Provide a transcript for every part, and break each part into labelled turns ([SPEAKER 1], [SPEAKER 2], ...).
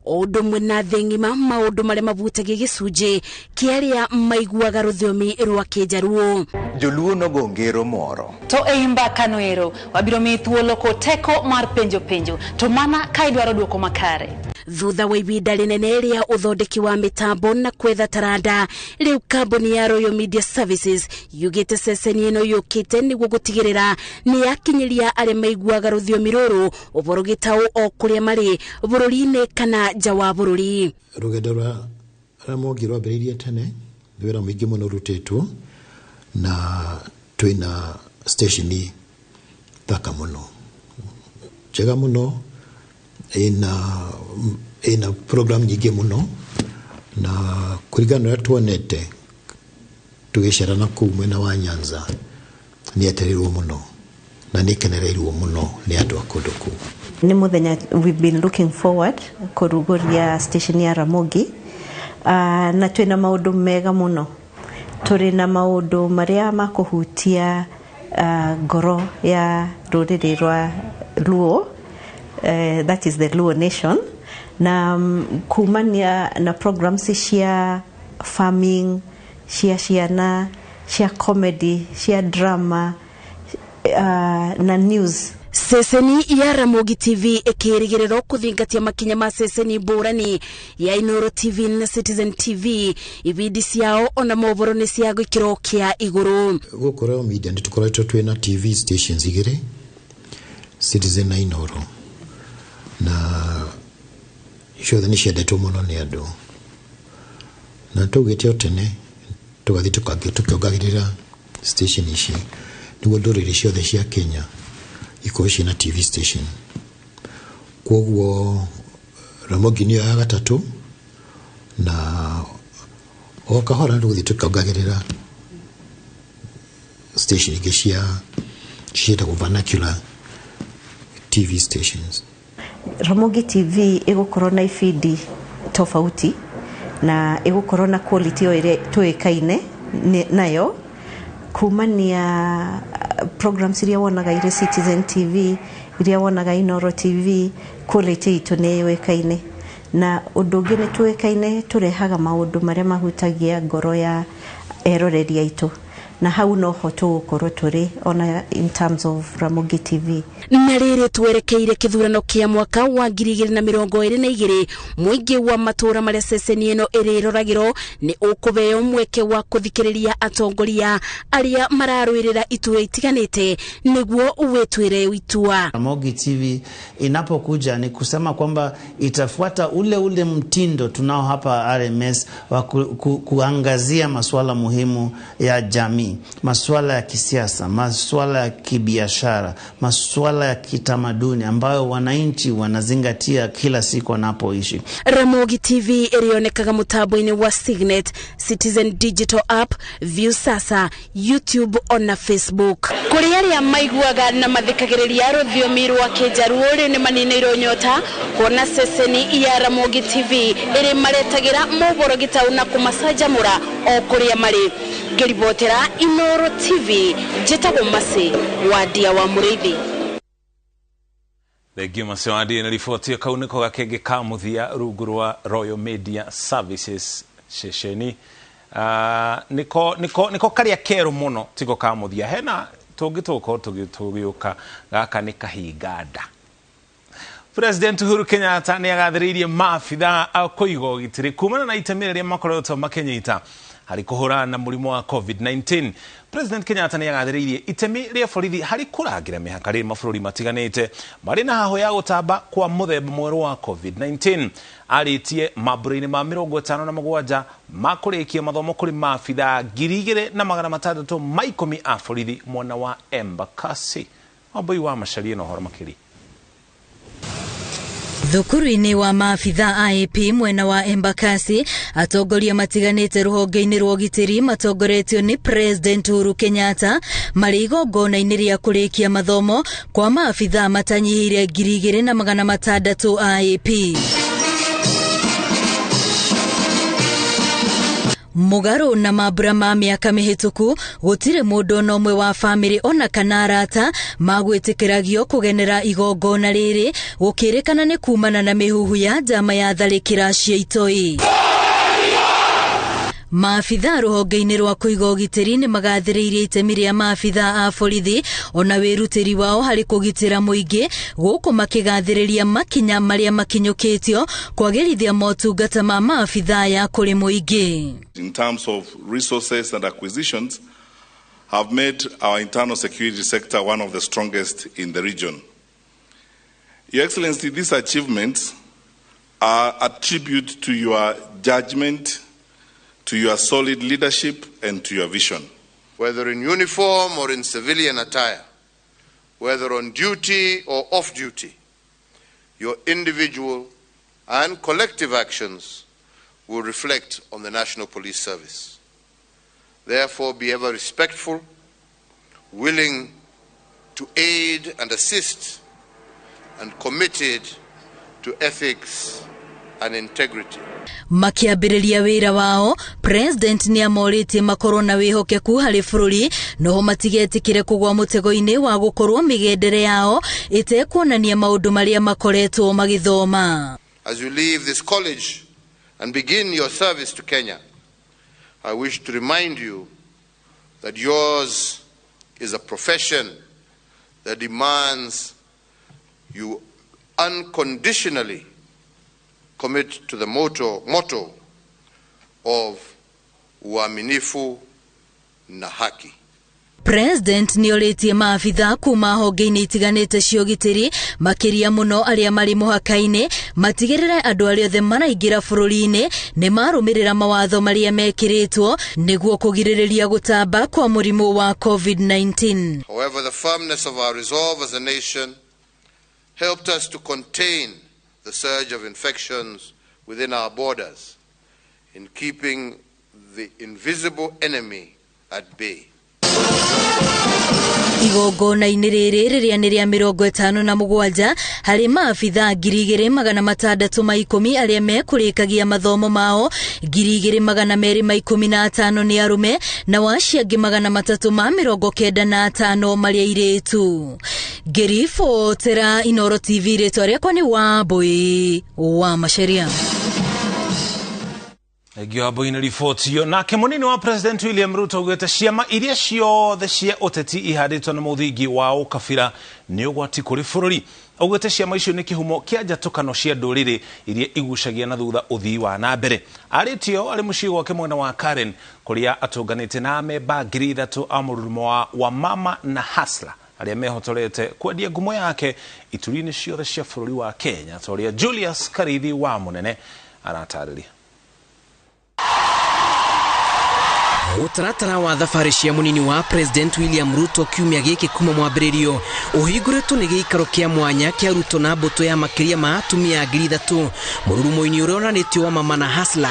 [SPEAKER 1] odo mwena thengima maundu mare mabutagie gicunje kiaria maiguaga ruthiomi rwa Kijaruo.
[SPEAKER 2] Joluo no gongero moro
[SPEAKER 3] to eimba kanoero wabiro mi thuolo ko teko mar penjo to mana kaidwaro duoko makare.
[SPEAKER 1] Thutha wa ibinda rinene ria uthondeki wa mitambo na kwetha taranda, riu kambuni ya Royal Media Services yugite ceceni ino yukite niguo gutigirira ni yakinyiria aria maiguaga ruthiomi ruru uboro gitau o kuria mari bururi-ini kana nja wa bururi.
[SPEAKER 4] Rugendo rwa Ramogi rwambĩrĩirie tene wĩra mũingĩ mũno rutĩtwo na twina stationi thaka mũno njega mũno ina program nyingĩ mũno na kũringana na tuonete tũgĩcerana kũu mwena wa Nyanza nĩ atereirwo mũno na nĩ kenereirwo mũno nĩ andũ a kũndũ kũu.
[SPEAKER 5] Nĩ mũthenya we've been looking forward kũrugũria station ya Ramogi na twina maundu mega muno. Turi na maundu maria makuhutia ngoro ya ruriri rwa Luo, that is the Luo nation, na kumania na programs cia farming, cia ciana, cia comedy, cia drama na news.
[SPEAKER 1] Ceceni ya Ramogi TV ikirigiriro kuthingatia makinya ma ceceni burani ya Inooro TV na Citizen TV ibindi ciao ona moboro ni cia gwikiro kia iguru.
[SPEAKER 4] Gukora media nitukoretwo twina TV stations igire, Citizen na Inooro, na ciothe ni ciendetwo muno ni andu na tugite otene tugathi tukiongagirira station ici niguo ndũrĩrĩ ciothe cia Kenya ikoshi na TV station. Kwoguo Ramogi ni ya gatatu na okahora nduguthi tukaongagirira station igishia ciita vernacular TV stations.
[SPEAKER 5] Ramogi TV igukorwo na ifindi tofauti na igukorwo na quality o ire tuikaine nayo kumania programs iria wonaga ire Citizen TV, iria wonaga Inooro TV, quality itu ni wekaine na undu ungi ni tuwekaine turehaga maundu maria mahutagia ngoro ya eroreri aitu na hau no hoto gukorwo turi ona in terms of Ramogi TV.
[SPEAKER 1] Na riri twerekeire kithurano kia mwaka wa 2022 muingi wa matura maria ceceni ino iriroragiro ni ukubeo mweke wa kuthikiriria atongoria aria mararwirira itura itiganite niguo uwetwire itua.
[SPEAKER 6] Ramogi TV inapokuja ni kusema kwamba itafuata ule mtindo tunao hapa RMS wa kuangazia masuala muhimu ya jamii, masuala ya kisiasa, masuala ya kibiashara, masuala ya kitamaduni ambayo wananchi wanazingatia kila siku wanapoishi.
[SPEAKER 1] Ramogi TV irionekaga mutambo-ini wa Signet, Citizen Digital App, View Sasa, YouTube ona Facebook. Kuri aria maiguaga na mathikagiriria ruthiomi rwa Kijaruo ni maninairo nyota kuona ceceni ya Ramogi TV iri maretagira moboro gitau na kumasajamura o kuria mari. Geribotera Inooro TV jetago mase wadia wa murithi.
[SPEAKER 7] Thengio mase wadia na ripoti ya kauniko gakenge ka muthia rungu rwa Royal Media Services ceceni niko karia kero muno tigo ka muthia hena tugituka gaka ni kahinganda. President Uhuru Kenyatta ni agathiririe maabitha a kuigo gitiri kumana na itemi riria makoretwo makenyita hari kuhura na murimu wa COVID-19. President Kenyatta ni agathiririe itemi ria borithi hari kurangira mihaka ri mabũrũri matiganite mari na haho ya gutamba kwa muthemba mweru wa COVID-19. Aritie mabũrũri-ini ma 57 makurikia mathomo kuri maabitha 2,600 maikumi a borithi mwena wa Embakasi. Oboi wa Macharia no horo makiri.
[SPEAKER 8] Thukuru-ini wa maabitha AIP mwena wa Embakasi atongoria matiganite ruhonge-ini rwa gitiri matongoretio ni President Uhuru Kenyatta mari igongona-ini ria kurikia mathomo kwa maabitha matanyihire 2,600 AIP. Mugaro na mabura ma miaka mihituku gutire mundu nomwe wa family ona kana arata magwitikiragio kugenera igongona riri gukirikana ni kumana na mihuhu ya njama ya tharikira cia itoi. Maafitha ruhonge-ini rwa kuiga ugitiri ni magathiriirie itemi ria maafitha a borithi ona wirutiri wao hari kugitira muingi guku makigathiriria makinya maria makinyukitio kwagirithia motungata ma maafitha ya kuri muingi.
[SPEAKER 9] In terms of resources and acquisitions, have made our internal security sector one of the strongest in the region. Your Excellency, these achievements are a tribute to your judgment, to your solid leadership, and to your vision.
[SPEAKER 10] Whether in uniform or in civilian attire, whether on duty or off duty, your individual and collective actions will reflect on the National Police Service. Therefore, be ever respectful, willing to aid and assist, and committed to ethics and integrity.
[SPEAKER 8] Makiambiriria wira wao, President ni amoritie makorwo na wihokeku hari bururi noho matigetikire kugwa mutego-ini wa gukorwo migendere yao itekuonania maundu maria makoretwo magithoma.
[SPEAKER 10] As you leave this college and begin your service to Kenya, I wish to remind you that yours is a profession that demands you unconditionally commit to the motto of uaminifu na haki.
[SPEAKER 8] President ni oritie maafitha kuma honge-ini itiganite cia ugitiri makiria muno aria mari muhaka-ini matigirire andu aria othe maraingira bururi-ini ni marumirira mawatho maria mekiritwo niguo kugiririria gutamba kwa murimu wa COVID-19.
[SPEAKER 10] However, the firmness of our resolve as a nation helped us to contain the surge of infections within our borders in keeping the invisible enemy at bay.
[SPEAKER 8] Igongona-ini riri riria ni ria 57 hari maafitha 2,610 aria mekurikagia mathomo mao, 2,215 ni arume na wacia 395 maria iritu. Ngiribotera Inooro TV ritwa riakwa ni Wambui wa Masharia.
[SPEAKER 7] Giaboina ripoti yo nake munini wa President William Ruto ugete ciama iria ciothe cia uteti ihanditwo na muthingi wa ukabira ni ugwati kuri bururi. Ugete ciama icio ni kihumo kia njatukano cia nduriri iria igucagia na thutha uthii wa na mbere. Aritio ari muciĩ gwake mwena wa Karen kuria atunganite na memba 3,000 a mururumo wa mama na hasla aria mehotorete kwendia ngumo yake ituri-ini ciothe cia bururi wa Kenya. Toria Julius Karithi wa Munene aratarĩria.
[SPEAKER 11] Utaratara wa thabari cia munini wa President William Ruto kiumia giki kuma mwambiririo uhinguritwo ni giikaro kia mwanya kia Ruto na mbuto ya makiria ma atumia 3,000 mururumo-ini uria uranitio wa mama na hasla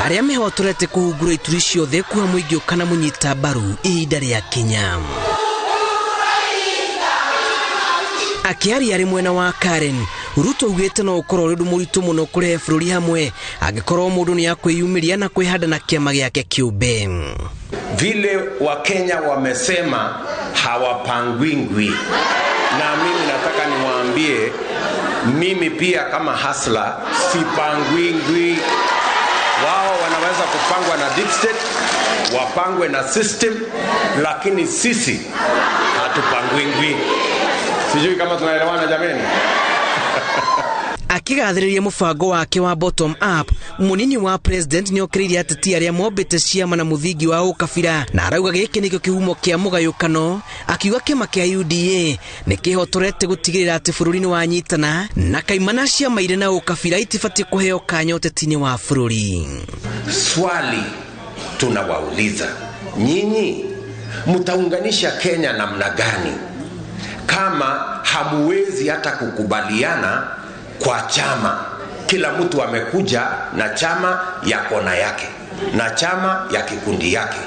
[SPEAKER 11] aria mehotorete kuhungura ituri ciothe kuha muingi ukana munyita mbaru ihinda ria Kenya. Akiari ari mwena wa Karen, Ruto ugete no ukorwo rindu muritu muno kurehe bururi hamwe agikorwo mundu ni akwiyumiria na kwihanda na kiama giake kiumbe.
[SPEAKER 12] Vile wa Kenya wamesema hawapangwingwi, na mimi nataka niwaambie mimi pia kama hasla sipangwingwi. Wao wanaweza kupangwa na deep state, wapangwe na system, lakini sisi hatupangwingwi. Sijui kama tunaelewana jameni.
[SPEAKER 11] Akigathiriria mubango wake wa bottom up, munini wa President ni okiriria ateti aria mombete ciama na muthingi wa ukabira na arauga giki nikio kihumo kia mugayukano, akiuga kiama kia UDA nikihotorete gutigirira ati bururi-ini wanyitana na kaimana ciama ire na ukabira itifati kuheo kanya uteti-ini wa bururi.
[SPEAKER 12] Swali tunawauliza, nyinyi mtaunganisha Kenya namna gani kama hamuwezi hata kukubaliana kwa chama? Kila mtu amekuja na chama ya kona yake na chama ya kikundi yake,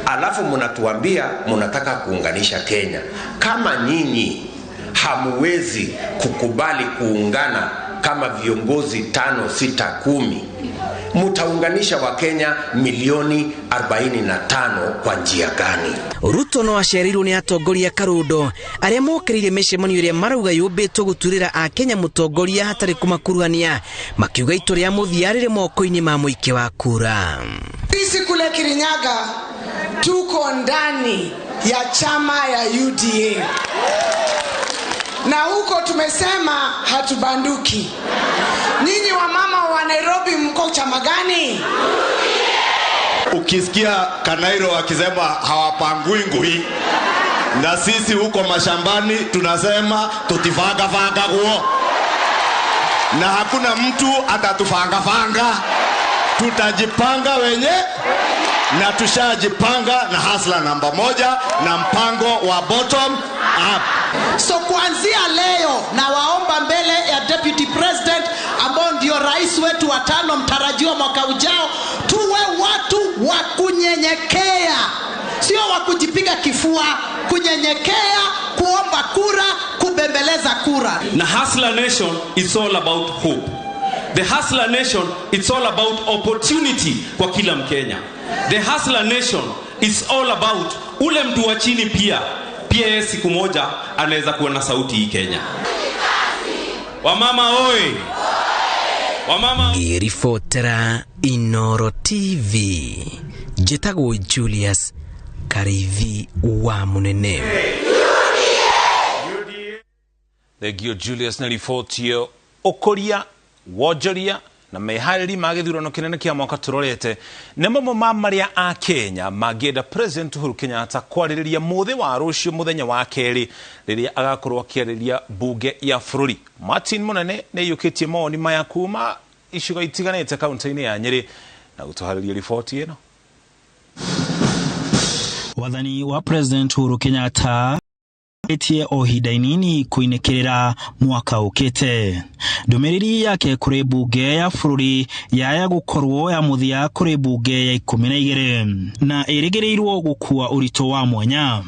[SPEAKER 12] alafu mnatuambia mnataka kuunganisha Kenya. Kama nyinyi hamuwezi kukubali kuungana kama viongozi 5, 6, 10, mutaunganisha Wakenya milioni 45 kwa njia gani?
[SPEAKER 11] Ruto no aciarirwo ni atongoria Karundo aria mokirire micemanio iria marauga yumbitwo guturira a Kenya mutongoria hatari kumakuruhania, makiuga itu ria muthiarire moko-ini ma muiki wa kura.
[SPEAKER 13] Sisi kule Kirinyaga tuko ndani ya chama ya UDA na huko tumesema hatubanduki. Ninyi wa mama wa Nairobi mko chama gani?
[SPEAKER 14] Ukisikia Kanairo akisema hawapangui ngui, na sisi huko mashambani tunasema tutifanga fanga guo, na hakuna mtu atatufanga fanga, tutajipanga wenye na tushajipanga na hasla namba 1 na mpango wa bottom up.
[SPEAKER 13] So kuanzia leo na waomba mbele ya Deputy President ambao ndio rais wetu wa 5 mtarajiwa mwaka ujao, tuwe watu wa kunyenyekea, sio wa kujipiga kifua, kunyenyekea, kuomba kura, kubembeleza kura.
[SPEAKER 15] Na Hustler Nation is all about hope. The Hustler Nation, it's all about opportunity kwa kila Mkenya. The Hustler Nation is all about ule mtu wa chini pia siku moja anaweza kuwa na sauti hii Kenya. Wamama oi! Wamama
[SPEAKER 11] Girifotera Inooro TV. Jetago Julius Karivi wa munene.
[SPEAKER 7] Thegio Julius na riboti okoria wojoria na mehariri magithurano kinene kia mwaka turorete nemo mamaria a Kenya magenda President Uhuru Kenyatta kwaririria muthi wa rucio muthenya wa keri riria agakorwo akiariria bunge ya bururi. Martin Munene ne yukitie moni maya kuma icigo itiganite kaunti-ini ya Nyeri na gutuhariria riboti ino.
[SPEAKER 16] Wathani wa President Uhuru Kenyatta etie ohidainini kuinekirira mwaka ukite. Ndumiriri yake kuri bunge ya bururi yaya gukorwo ya muthia kuri bunge ya 12 na irigirirwo gukua urito wa mwanya.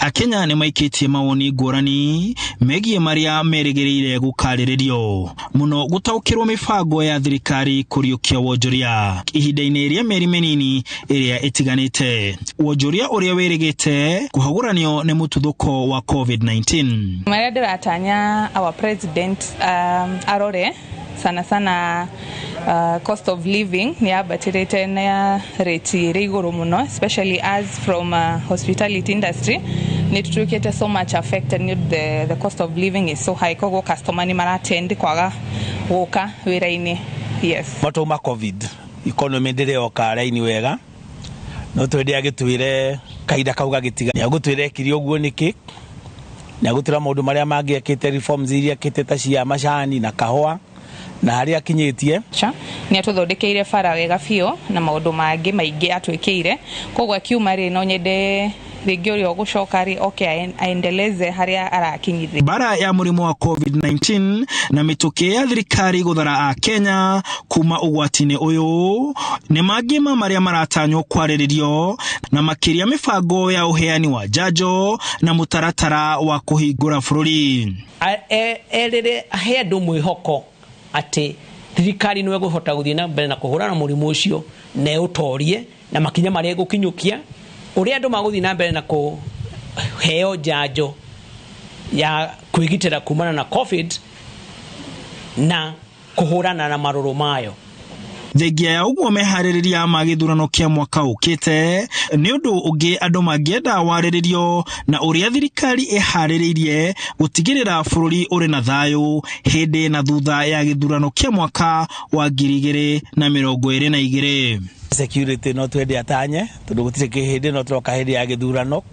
[SPEAKER 16] Akenya ni maikitie mawoni ngurani megie maria merigirire gukariririo muno gutaukirwo mifango ya thirikari kuriukia wonjoria ihinda-ini iria meri menini iria itiganite. Wonjoria uria wirigite kuhaguranio ni mututhuko wa COVID-19.
[SPEAKER 17] Maria ndiratanya our president arore sana cost of living ni abatirite na rate rigoro muno, especially as from hospitality industry need to get so much affected. The cost of living is so high, kogo customer ni maratendi kwaga woka wiraini. Yes,
[SPEAKER 18] mato ma covid economy ndire okaraini wega no twende agitwire kaida kauga gitiga ya gutwire kiri oguo niki na gutira maundu maria mangiekite reforms iria kiteta cia macani na kahua na haria akinyitie
[SPEAKER 17] ni atuthodikeire bara wega fio na maundu mangi maingi atwikire koguo akiuma ri no nyende ringi uri ogucokari aendeleze haria arakinyithia
[SPEAKER 16] bara ya murimu wa COVID-19 na mituki ya thirikari guthara a Kenya kuma ugwatine uyu ni magima maria maratanywo kwariririo na makiria mifango ya uheani wa jajo na mutaratara wa kuhingura bururi
[SPEAKER 19] erere aheandu mwihoko ati thirikari niwe guhota guthie na mbere na kuhurana murimu ucio na utorie na makinya maria gukinyukia uria andu maguthie na mbere na kuheo jajo ya kwigitira kumana na COVID na kuhurana na maruru mayo.
[SPEAKER 16] Thengia ya uguo mehaririria magithurano kia mwaka ukite ni undu ungi andu mangienda wariririo na uria thirikari ihariririe gutigirira bururi uri na thayu hindi na thutha ya githurano kia mwaka wa 2022.
[SPEAKER 18] Security no twende atanye tondu gutire kihindi no troka hindi ya githurano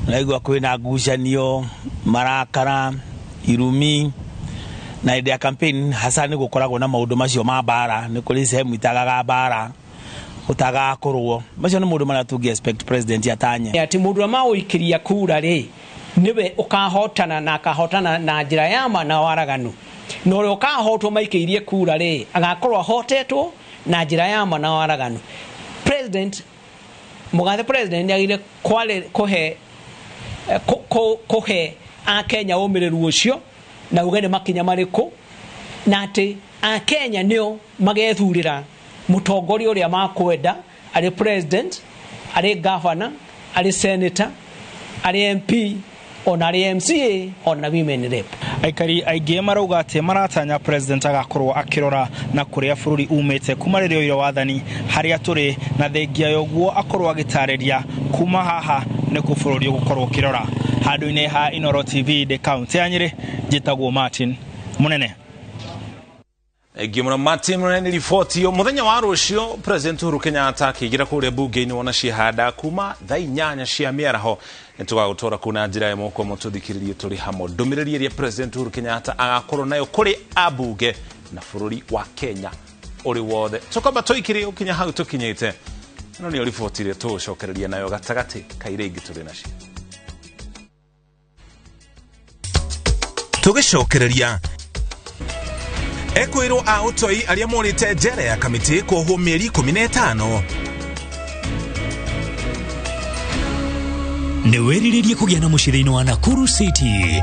[SPEAKER 18] na igwa kwina ngucanio marakara irumi na idea campaign hasa ni gukoragwo na maundu macio ma bara ni kuri sehemu itagaga bara utaga kurwo macio ni mundu mara tungi expect president atanye
[SPEAKER 19] ati mundu ma uikiria kura ri niwe ukahotana na akahotana na njira ya ma na waraganu no ri ukahotwo maikirie kura ri agakorwo hotetwo na njira ya ma na waraganu. President mugathe president yagire kwale kohe a Kenya umiriru ucio na ugene makinya mariku na ati a Kenya nio magethurira mutongoria uria makwenda ari president ari governor ari senator ari MP ona ari MCA ona women rep.
[SPEAKER 16] Aikari aingĩ marauga atĩ maratanya president agakorwo akirora na kuria bũrũri umĩte kuma rĩrĩa oire wathani harĩa tũrĩ na thengia yoguo akorwo agĩtarĩria kuma haha nĩkuo bũrũri ũgũkorwo ũkĩrora. Handũ-inĩ ha Inooro TV de kaunti ya Nyĩrĩ, njĩtagwo Martin Munene.
[SPEAKER 7] Gimona Martin Munene riboti yo muthenya wa rũciũ President Uhuru Kenyatta akĩgira kũrĩa bunge-inĩ wona ciehanda kuma thaa 8 cia mĩaraho nĩtũgagũtwara kuna njĩra ĩmwe kwa mũtũthikĩrĩrie tũrĩ hamwe ndũmĩrĩri ĩrĩa President Uhuru Kenyatta agakorwo nayo kũrĩ abunge na bũrũri wa Kenya ũrĩ wothe tũkamba tũikire ũkinya hau tũkinyĩte no nĩ riboti ĩrĩa tũgũcokereria nayo gatagatĩ ka iria ingĩ tũrĩ nacio
[SPEAKER 20] tũgĩcokereria ekwĩrwo a ũtoi arĩa morĩte njera ya kamĩtĩ kwohwo mĩeri 15
[SPEAKER 21] nĩ werirĩrie kũgĩa na mũciĩ thĩinĩ wa Nakuru City